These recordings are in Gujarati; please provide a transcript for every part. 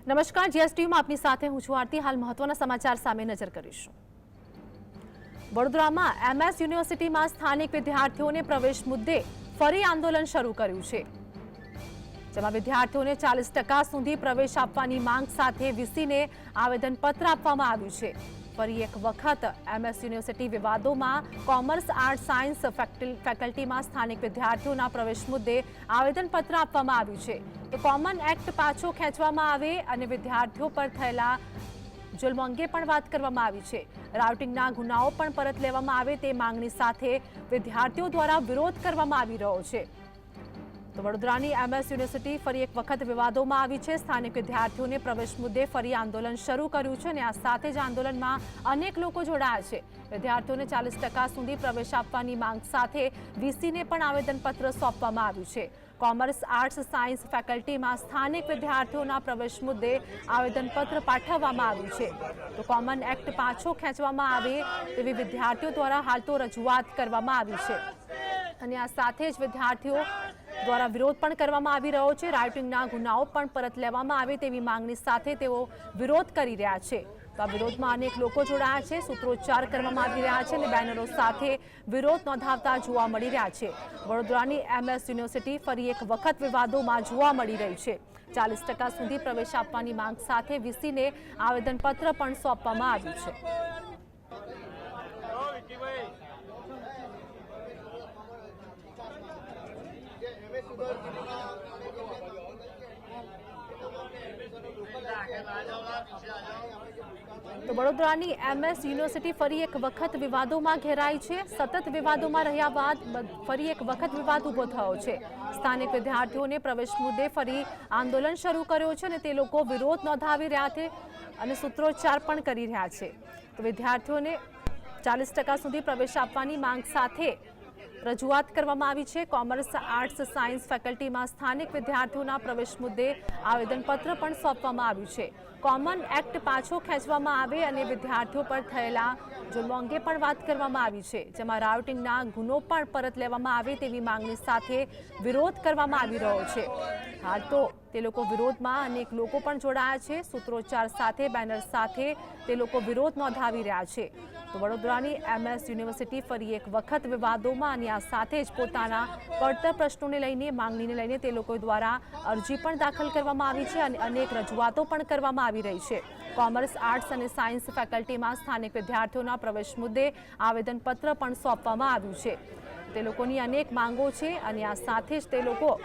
નમસ્કાર, જીએસટીવીમાં આપની સાથે હું છું આરતી। હાલ મહત્વના સમાચાર સામે નજર કરીશું। વડોદરામાં એમએસ યુનિવર્સિટીમાં સ્થાનિક વિદ્યાર્થીઓને પ્રવેશ મુદ્દે ફરી આંદોલન શરૂ કર્યું છે, જેમાં વિદ્યાર્થીઓને 40% સુધી પ્રવેશ આપવાની માંગ સાથે વીસીને આવેદનપત્ર આપવામાં આવ્યું છે। ફરી એક વખત એમએસ યુનિવર્સિટી વિવાદોમાં કોમર્સ, આર્ટ્સ, સાયન્સ ફેકલ્ટીમાં સ્થાનિક વિદ્યાર્થીઓના પ્રવેશ મુદ્દે આવેદનપત્ર આપવામાં આવ્યું છે। તો કોમન એક્ટ પાછો ખેંચવામાં આવે અને વિદ્યાર્થીઓ પર થયેલા જુલ્મ અંગે પણ વાત કરવામાં આવી છે। રાઉટિંગના ગુનાઓ પણ પરત લેવામાં આવે તે માંગણી સાથે વિદ્યાર્થીઓ દ્વારા વિરોધ કરવામાં આવી રહ્યો છે। તો વડોદરાની એમએસ યુનિવર્સિટી ફરી એક વખત વિવાદોમાં આવી છે। સ્થાનિક વિદ્યાર્થીઓને પ્રવેશ મુદ્દે ફરી આંદોલન શરૂ કર્યું છે અને આ સાથે જ આંદોલનમાં અનેક લોકો જોડાયા છે। વિદ્યાર્થીઓને 40% સુધી પ્રવેશ આપવાની માંગ સાથે વીસીને પણ આવેદનપત્ર સોંપવામાં આવ્યું છે। કોમર્સ, આર્ટ્સ, સાયન્સ ફેકલ્ટીમાં સ્થાનિક વિદ્યાર્થીઓના પ્રવેશ મુદ્દે આવેદનપત્ર પાઠવવામાં આવ્યું છે। તો કોમન એક્ટ પાછો ખેંચવામાં આવે તેવી વિદ્યાર્થીઓ દ્વારા હાલ તો રજૂઆત કરવામાં આવી છે અને આ સાથે જ વિદ્યાર્થીઓ દ્વારા વિરોધ પણ કરવામાં આવી રહ્યો છે। રાઇટિંગના ગુનાઓ પણ પરત લેવામાં આવે તેવી માંગણી સાથે તેઓ વિરોધ કરી રહ્યા છે। તો આ વિરોધમાં અનેક લોકો જોડાયા છે, સૂત્રોચ્ચાર કરવામાં આવી રહ્યા છે અને બેનરો સાથે વિરોધ નોંધાવતા જોવા મળી રહ્યા છે। વડોદરાની એમએસ યુનિવર્સિટી ફરી એક વખત વિવાદોમાં જોવા મળી રહી છે। 40% સુધી પ્રવેશ આપવાની માંગ સાથે વીસીને આવેદનપત્ર પણ સોંપવામાં આવ્યું છે। તો વડોદરાની એમએસ યુનિવર્સિટી ફરી એક વખત વિવાદોમાં ઘેરાઈ છે। સતત વિવાદોમાં રહ્યા બાદ ફરી એક વખત વિવાદ ઊભો થયો છે। સ્થાનિક વિદ્યાર્થીઓને પ્રવેશ મુદ્દે ફરી આંદોલન શરૂ કર્યો છે અને તે લોકો વિરોધ નોંધાવી રહ્યા છે અને સૂત્રોચ્ચાર પણ કરી રહ્યા છે। તો વિદ્યાર્થીઓને 40% સુધી પ્રવેશ આપવાની માંગ સાથે રજૂઆત કરવામાં આવી છે। કોમર્સ, આર્ટ્સ, સાયન્સ ફેકલ્ટીમાં સ્થાનિક વિદ્યાર્થીઓના પ્રવેશ મુદ્દે આવેદનપત્ર પણ સોંપવામાં આવ્યું છે। કોમન એક્ટ પાછો ખેંચવામાં આવે અને વિદ્યાર્થીઓ પર થયેલા જુલ્મ અંગે પણ વાત કરવામાં આવી છે, જેમાં રાઉટિંગના ગુનો પણ પરત લેવામાં આવે તેવી માંગણી સાથે વિરોધ કરવામાં આવી રહ્યો છે। હાલ તો તે લોકો વિરોધમાં અનેક લોકો પણ જોડાયા છે, સૂત્રોચ્ચાર સાથે બેનર સાથે તે લોકો વિરોધ નોંધાવી રહ્યા છે। તો વડોદરાની એમએસ યુનિવર્સિટી ફરી એક વખત વિવાદોમાં અને આ સાથે જ પોતાના પડતર પ્રશ્નોને લઈને, માંગણીને લઈને તે લોકો દ્વારા અરજી પણ દાખલ કરવામાં આવી છે અને અનેક રજૂઆતો પણ કરવામાં આવી રહી છે। કોમર્સ, આર્ટ્સ અને સાયન્સ ફેકલ્ટીમાં સ્થાનિક વિદ્યાર્થીઓના પ્રવેશ મુદ્દે આવેદનપત્ર પણ સોંપવામાં આવ્યું છે। તે લોકોની અનેક માંગો છે અને આ સાથે જ તે લોકો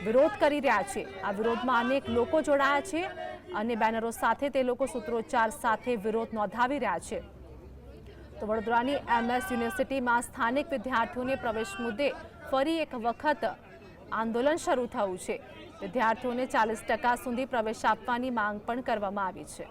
વિરોધ કરી રહ્યા છે। આ વિરોધમાં અનેક લોકો જોડાયા છે અને બેનરો સાથે તે લોકો સૂત્રોચ્ચાર સાથે વિરોધ નોંધાવી રહ્યા છે। તો વડોદરાની એમએસ યુનિવર્સિટીમાં સ્થાનિક વિદ્યાર્થીઓને પ્રવેશ મુદ્દે ફરી એક વખત આંદોલન શરૂ થયું છે। વિદ્યાર્થીઓને 40% સુધી પ્રવેશ આપવાની માંગ પણ કરવામાં આવી છે।